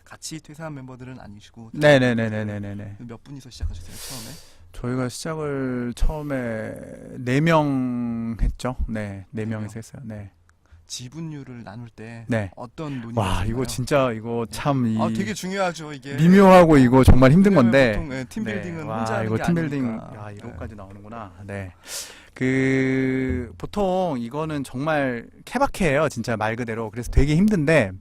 같이 퇴사한 멤버들은 아니시고 네네네네네네. 몇 분이서 시작하셨어요 처음에? 저희가 시작을 처음에 4명 했죠. 네, 네 4명에서 명. 했어요. 네. 지분율을 나눌 때 네. 어떤 논의가 와, 있었나요? 이거 진짜 이거 참 되게 중요하죠 이게. 미묘하고 이거 정말 힘든 왜냐면 건데. 보통 팀빌딩은 와, 혼자 하는 이거 게 팀빌딩, 아니니까. 야, 이런 네. 것까지 나오는구나. 네. 보통 이거는 정말 케바케예요. 진짜 말 그대로. 그래서 되게 힘든데,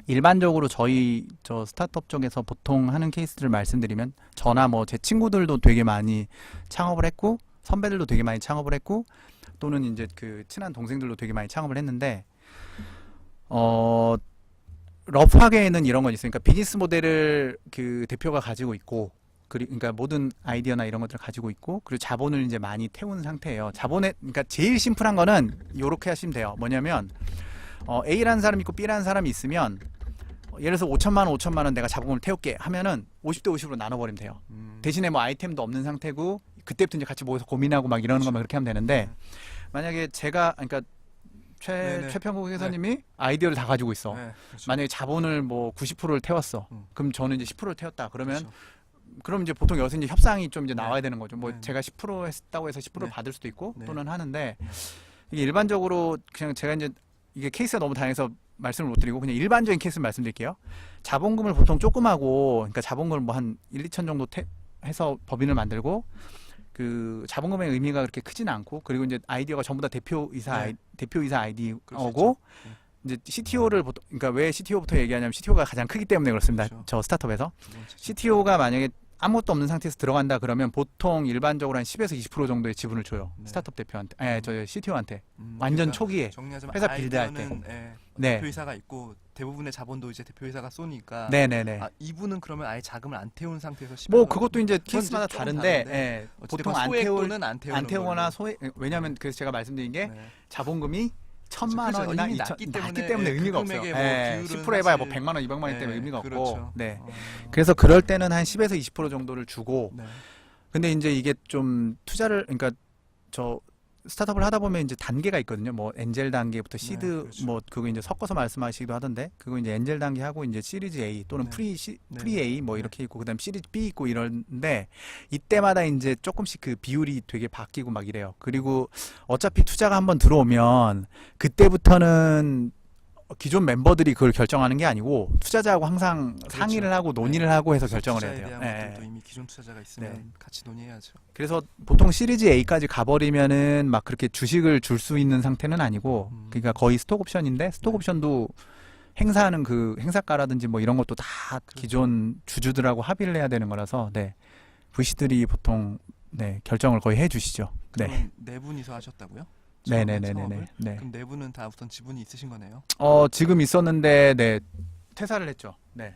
일반적으로 저 스타트업 쪽에서 보통 하는 케이스들을 말씀드리면, 저나 뭐 제 친구들도 되게 많이 창업을 했고, 선배들도 되게 많이 창업을 했고, 또는 이제 그 친한 동생들도 되게 많이 창업을 했는데, 러프하게는 이런 건 있으니까 비즈니스 모델을 그 대표가 가지고 있고, 그러니까 모든 아이디어나 이런 것들을 가지고 있고, 그리고 자본을 이제 많이 태운 상태예요. 그러니까 제일 심플한 거는 요렇게 하시면 돼요. 뭐냐면 A라는 사람이 있고 B라는 사람이 있으면, 예를 들어서 5천만 원 내가 자본금을 태울게 하면은 50대 50으로 나눠버리면 돼요. 대신에 뭐 아이템도 없는 상태고, 그때부터 이제 같이 모여서 고민하고 막 이러는 것만 그렇게 하면 되는데, 만약에 그러니까 네네. 최평국 회사님이 아이디어를 다 가지고 있어. 네, 그렇죠. 만약에 자본을 뭐 90%를 태웠어. 그럼 저는 이제 10%를 태웠다. 그러면 그렇죠. 그럼 이제 보통 여기서 이제 협상이 좀 이제 나와야 되는 거죠. 뭐 네. 제가 10% 했다고 해서 10%를 네. 받을 수도 있고 네. 또는 하는데, 이게 일반적으로 그냥 제가 이제 이게 케이스가 너무 다양해서 말씀을 못 드리고 그냥 일반적인 케이스를 말씀드릴게요. 자본금을 보통 조금하고, 그러니까 자본금을 뭐 한 1, 2천 정도 해서 법인을 만들고, 그 자본금의 의미가 그렇게 크지는 않고, 그리고 이제 아이디어가 전부 다 대표이사 네. 아이디어고, 네. 이제 CTO를 보통, 그러니까 왜 CTO부터 얘기하냐면 CTO가 가장 크기 때문에 그렇습니다. 그렇죠. 저 스타트업에서 두 번째. CTO가 만약에 아무것도 없는 상태에서 들어간다 그러면 보통 일반적으로 한 10에서 20% 정도의 지분을 줘요. 네. 스타트업 대표한테, 저 CTO한테. 그러니까 완전 초기에 정리하자면 회사 빌드할 때. 아이디어는, 네, 대표이사가 있고 대부분의 자본도 이제 대표이사가 쏘니까. 네네네. 이분은 그러면 아예 자금을 안 태운 상태에서 뭐 10에서 그것도 이제 그건 케이스마다 이제 조금 다른데, 다른데, 보통 어찌됐건 소액 또는 안 태우거나 걸로. 왜냐하면 그래서 제가 말씀드린 게 네. 자본금이 1,000만 그렇죠. 원이나 이미 2천 낮기 낮기 때문에, 때문에 그 의미가 금액의 없어요. 뭐 비율은 10% 해봐야 뭐 사실- 100만 원, 200만 원 때문에 의미가 그렇죠. 없고. 네. 어. 그래서 그럴 때는 한 10에서 20% 정도를 주고, 네. 근데 이제 이게 좀 그러니까 저 스타트업을 하다 보면 이제 단계가 있거든요. 뭐 엔젤 단계부터 네, 시드, 그렇죠. 뭐 그거 이제 섞어서 말씀하시기도 하던데, 그거 이제 엔젤 단계 하고 이제 시리즈 A 또는 네. 프리 A 뭐 네. 이렇게 있고, 그다음 시리즈 B 있고 이런데, 이때마다 이제 조금씩 그 비율이 되게 바뀌고 막 이래요. 그리고 어차피 투자가 한번 들어오면 그때부터는 기존 멤버들이 그걸 결정하는 게 아니고 투자자하고 항상 그렇죠. 상의를 하고 논의를 하고 해서 결정을 해야 투자에 돼요. 대한 예. 것들도 이미 기존 투자자가 있으면 네. 같이 논의해야죠. 그래서 보통 시리즈 A까지 가버리면은 막 그렇게 주식을 줄 수 있는 상태는 아니고, 그러니까 거의 스톡 옵션인데, 스톡 네. 옵션도 행사하는 그 행사가라든지 뭐 이런 것도 다 그렇죠. 기존 주주들하고 합의를 해야 되는 거라서, 네. VC들이 보통 결정을 거의 해주시죠. 네. 그럼 네 분이서 하셨다고요? 처음에 네네네네네. 창업을? 네. 그럼 네 분은 다 우선 지분이 있으신 거네요? 지금 있었는데, 퇴사를 했죠. 네.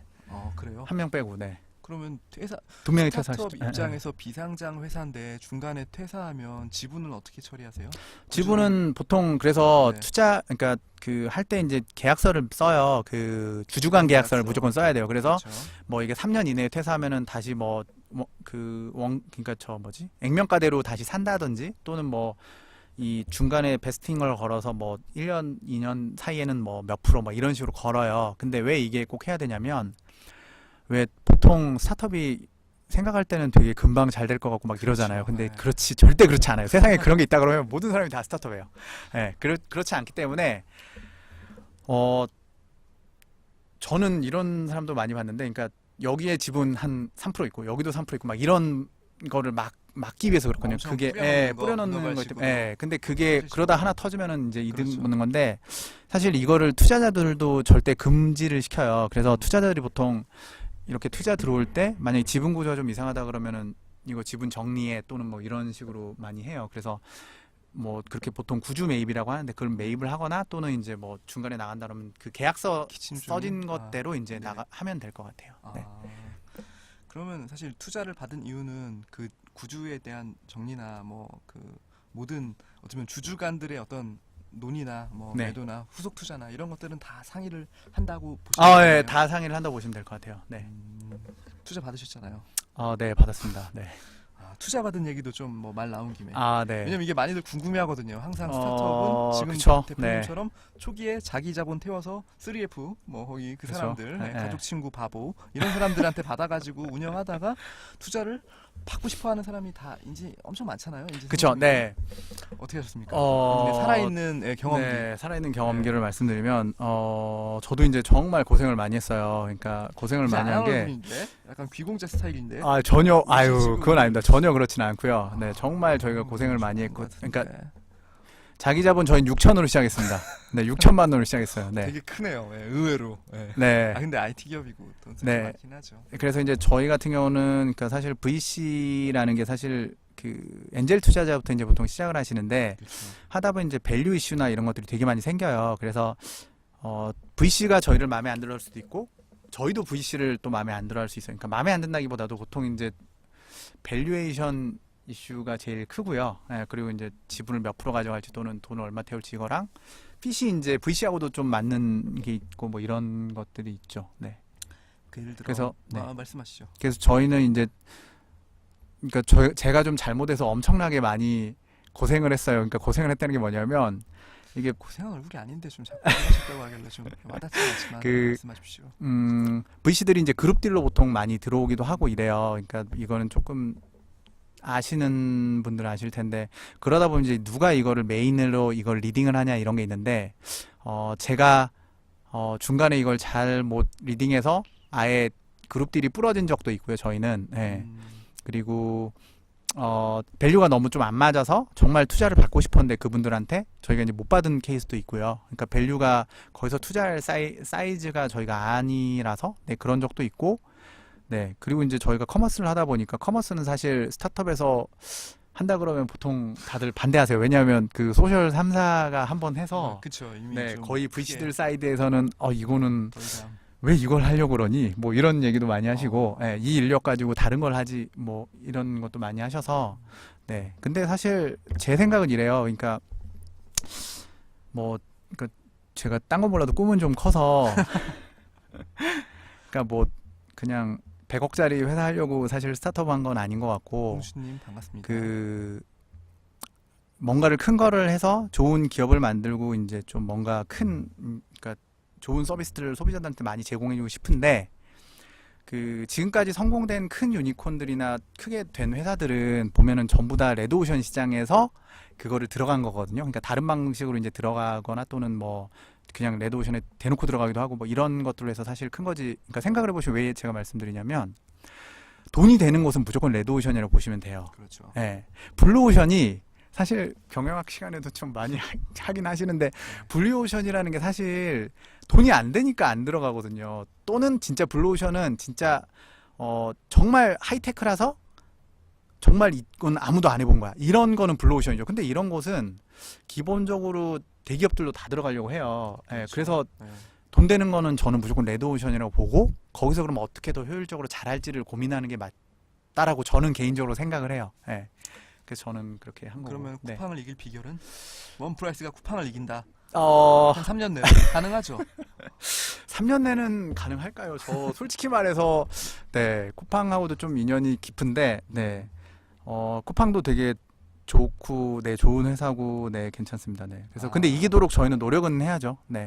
그래요? 한 명 빼고, 네. 그러면 퇴사 2명이 스타트업 퇴사하셨죠. 입장에서 비상장 회사인데 중간에 퇴사하면 지분은 어떻게 처리하세요? 지분은 보통 그래서 네. 그러니까 그 할 때 이제 계약서를 써요. 그 주주간 계약서를 계약서. 무조건 써야 돼요. 그래서 그렇죠. 뭐 이게 3년 이내에 퇴사하면은 다시 그러니까 액면가대로 다시 산다든지, 또는 뭐 이 중간에 베스팅을 걸어서 뭐 1년, 2년 사이에는 뭐 몇 프로 뭐 이런 식으로 걸어요. 근데 왜 이게 꼭 해야 되냐면, 왜 보통 스타트업이 생각할 때는 되게 금방 잘 될 것 같고 막 이러잖아요. 근데 네. 절대 그렇지 않아요. 세상에 그런 게 있다 그러면 모든 사람이 다 스타트업이에요. 네, 그렇지 않기 때문에 저는 이런 사람도 많이 봤는데, 그러니까 여기에 지분 한 3% 있고 여기도 3% 있고 막 이런 거를 막기 위해서 그렇거든요. 엄청 그게 뿌려놓는 거, 뿌려놓는 문어발 거 식으로. 때문에. 근데 그게 사실 그러다 하나 터지면은 이제 이득 그렇죠. 보는 건데, 사실 이거를 투자자들도 절대 금지를 시켜요. 그래서 투자자들이 보통 이렇게 투자 들어올 때 만약에 지분 구조가 좀 이상하다 그러면은 이거 지분 정리해, 또는 뭐 이런 식으로 많이 해요. 그래서 뭐 그렇게 보통 구주 매입이라고 하는데, 그걸 매입을 하거나 또는 이제 뭐 중간에 나간다 그러면 그 계약서 기침 중에? 써진 것대로 이제 네. 하면 될 것 같아요. 네. 그러면 사실 투자를 받은 이유는 그 구주에 대한 정리나 뭐 그 모든 어쩌면 주주간들의 어떤 논의나 뭐 네. 매도나 후속 투자나 이런 것들은 다 상의를 한다고 보시면 되나요? 다 상의를 한다고 보시면 될 것 같아요. 네. 투자 받으셨잖아요. 네, 받았습니다. 네. 투자 받은 얘기도 좀 뭐 말 나온 김에. 아, 네. 왜냐면 이게 많이들 궁금해하거든요. 항상 어, 스타트업은 지금 그쵸. 대표님처럼 초기에 자기 자본 태워서 3F 뭐 거기 그 그쵸. 사람들 네, 네. 가족 친구 바보 이런 사람들한테 받아가지고 운영하다가 투자를 받고 싶어하는 사람이 다 이제 엄청 많잖아요. 이제 그쵸. 생각해보니까. 네. 어떻게 하셨습니까? 어, 네, 살아있는 경험기. 네, 살아있는 경험기를 말씀드리면, 저도 이제 정말 고생을 많이 했어요. 그러니까 고생을 많이 한 게, 얼굴인데? 약간 귀공자 스타일인데. 아, 전혀, 아유, 지금- 그건 아닙니다. 전혀 그렇진 않고요. 네, 정말 저희가 고생을 많이 했고, 그러니까 자기 자본 저희 6천으로 시작했습니다. 네, 6천만 원으로 시작했어요. 네. 되게 크네요. 예, 의외로. 예. 네. 아 근데 IT 기업이고 돈 쓰는 네. 게 많긴 하죠. 그래서 이제 저희 같은 경우는, 그러니까 사실 VC라는 게 사실 그 엔젤 투자자부터 이제 보통 시작을 하시는데, 그렇죠. 하다 보면 이제 밸류 이슈나 이런 것들이 되게 많이 생겨요. 그래서 VC가 저희를 마음에 안 들어 할 수도 있고 저희도 VC를 또 마음에 안 들어 할 수 있어요. 그러니까 마음에 안 든다기보다도 보통 이제 밸류에이션 이슈가 제일 크고요. 예, 그리고 이제 지분을 몇 프로 가져갈지 또는 돈을 얼마 태울지 이거랑 핏이 이제 VC하고도 좀 맞는 게 있고 뭐 이런 것들이 있죠. 네. 그 예를 들어 그래서, 네. 말씀하시죠. 그래서 저희는 이제 그러니까 제가 좀 잘못해서 엄청나게 많이 고생을 했어요. 그러니까 고생을 했다는 게 뭐냐면 이게 고생한 얼굴이 아닌데 좀 자꾸 하셨다고 하길래 좀 와닿지 않지만 말씀하십시오. VC들이 이제 그룹딜로 보통 많이 들어오기도 하고 이래요. 그러니까 이거는 조금 아시는 분들은 아실 텐데 그러다 보면 이제 누가 이거를 메인으로 이걸 리딩을 하냐 이런 게 있는데 제가 중간에 이걸 잘 못 리딩해서 아예 그룹딜이 부러진 적도 있고요. 저희는 네. 그리고 밸류가 너무 좀 안 맞아서 정말 투자를 받고 싶었는데 그분들한테 저희가 이제 못 받은 케이스도 있고요. 그러니까 밸류가 거기서 투자할 사이즈가 저희가 아니라서 네, 그런 적도 있고 네. 그리고 이제 저희가 커머스를 하다 보니까 커머스는 사실 스타트업에서 한다 그러면 보통 다들 반대하세요. 왜냐하면 그 소셜 3사가 한번 해서 그쵸, 이미 네, 좀 거의 크게 VC들 사이드에서는 이거는 더 이상 왜 이걸 하려고 그러니? 뭐 이런 얘기도 많이 하시고, 예, 이 인력 가지고 다른 걸 하지, 뭐 이런 것도 많이 하셔서, 네. 근데 사실 제 생각은 이래요. 그러니까 뭐, 그러니까 제가 딴 건 몰라도 꿈은 좀 커서, 그러니까 뭐 그냥 100억짜리 회사 하려고 사실 스타트업 한 건 아닌 것 같고, 홍수님 반갑습니다. 그 뭔가를 큰 거를 해서 좋은 기업을 만들고 이제 좀 뭔가 그러니까 좋은 서비스들을 소비자들한테 많이 제공해주고 싶은데 그 지금까지 성공된 큰 유니콘들이나 크게 된 회사들은 보면은 전부 다 레드오션 시장에서 그거를 들어간 거거든요. 그러니까 다른 방식으로 이제 들어가거나 또는 뭐 그냥 레드오션에 대놓고 들어가기도 하고 뭐 이런 것들로 해서 사실 큰 거지. 그러니까 생각을 해보시면 왜 제가 말씀드리냐면 돈이 되는 곳은 무조건 레드오션이라고 보시면 돼요. 그렇죠. 네. 블루오션이 사실 경영학 시간에도 좀 많이 하긴 하시는데 블루오션이라는 게 사실 돈이 안 되니까 안 들어가거든요. 또는 진짜 블루오션은 진짜 정말 하이테크라서 정말 이건 아무도 안 해본 거야. 이런 거는 블루오션이죠. 근데 이런 곳은 기본적으로 대기업들도 다 들어가려고 해요. 예, 그래서 네. 돈 되는 거는 저는 무조건 레드오션이라고 보고 거기서 그럼 어떻게 더 효율적으로 잘할지를 고민하는 게 맞다라고 저는 개인적으로 생각을 해요. 예. 그래서 저는 그렇게 한 거고. 그러면 네. 쿠팡을 이길 비결은 원프라이스가 쿠팡을 이긴다. 어, 한 3년 내로 가능하죠. 3년 내는 가능할까요? 저 솔직히 말해서 네, 쿠팡하고도 좀 인연이 깊은데 네. 쿠팡도 되게 좋고 네, 좋은 회사고 네, 괜찮습니다. 네. 그래서 근데 이기도록 저희는 노력은 해야죠. 네.